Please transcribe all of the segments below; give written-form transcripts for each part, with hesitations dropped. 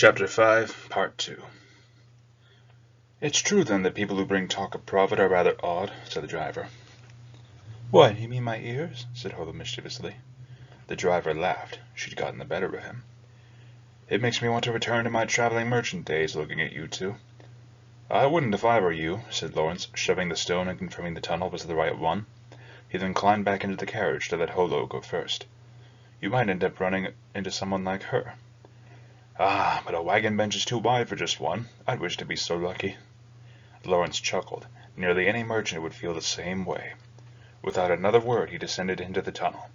Chapter 5, Part 2. "It's true, then, that people who bring talk of profit are rather odd," said the driver. "What, you mean my ears?" said Holo mischievously. The driver laughed. She'd gotten the better of him. "It makes me want to return to my traveling merchant days, looking at you two." "I wouldn't if I were you," said Lawrence, shoving the stone and confirming the tunnel was the right one. He then climbed back into the carriage to let Holo go first. "You might end up running into someone like her." "Ah, but a wagon bench is too wide for just one. I'd wish to be so lucky." Lawrence chuckled. Nearly any merchant would feel the same way. Without another word he descended into the tunnel.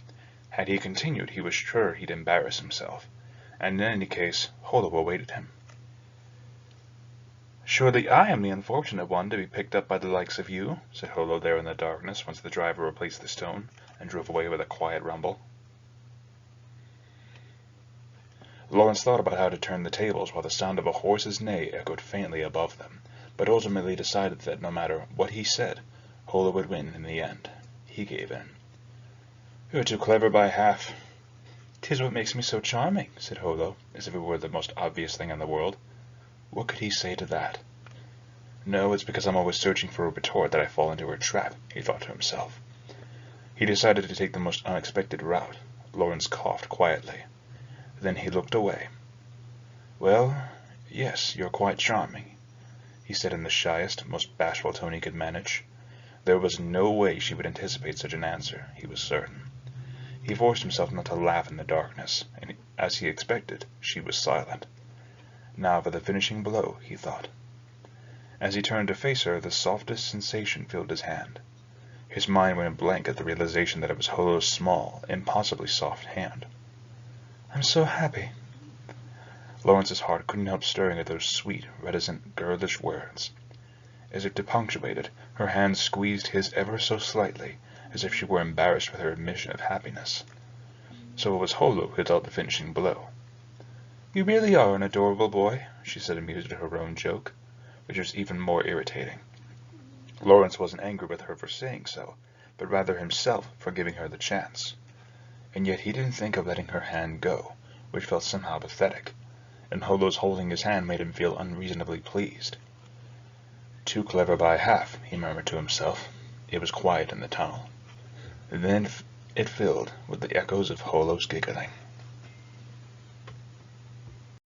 Had he continued, he was sure he'd embarrass himself, and in any case Holo awaited him. "Surely I am the unfortunate one to be picked up by the likes of you," said Holo there in the darkness, once the driver replaced the stone and drove away with a quiet rumble. Lawrence thought about how to turn the tables while the sound of a horse's neigh echoed faintly above them, but ultimately decided that no matter what he said, Holo would win in the end. He gave in. "You're too clever by half." "'Tis what makes me so charming," said Holo, as if it were the most obvious thing in the world. What could he say to that? "No, it's because I'm always searching for a retort that I fall into her trap," he thought to himself. He decided to take the most unexpected route. Lawrence coughed quietly. Then he looked away. "Well, yes, you're quite charming," he said in the shyest, most bashful tone he could manage. There was no way she would anticipate such an answer, he was certain. He forced himself not to laugh in the darkness, and as he expected, she was silent. Now for the finishing blow, he thought. As he turned to face her, the softest sensation filled his hand. His mind went blank at the realization that it was Holo's small, impossibly soft hand. "I'm so happy." Lawrence's heart couldn't help stirring at those sweet, reticent, girlish words. As if to punctuate it, her hand squeezed his ever so slightly, as if she were embarrassed with her admission of happiness. So it was Holo who dealt the finishing blow. "You really are an adorable boy," she said, amused at her own joke, which was even more irritating. Lawrence wasn't angry with her for saying so, but rather himself for giving her the chance. And yet he didn't think of letting her hand go, which felt somehow pathetic, and Holo's holding his hand made him feel unreasonably pleased. "Too clever by half," he murmured to himself. It was quiet in the tunnel. Then it filled with the echoes of Holo's giggling.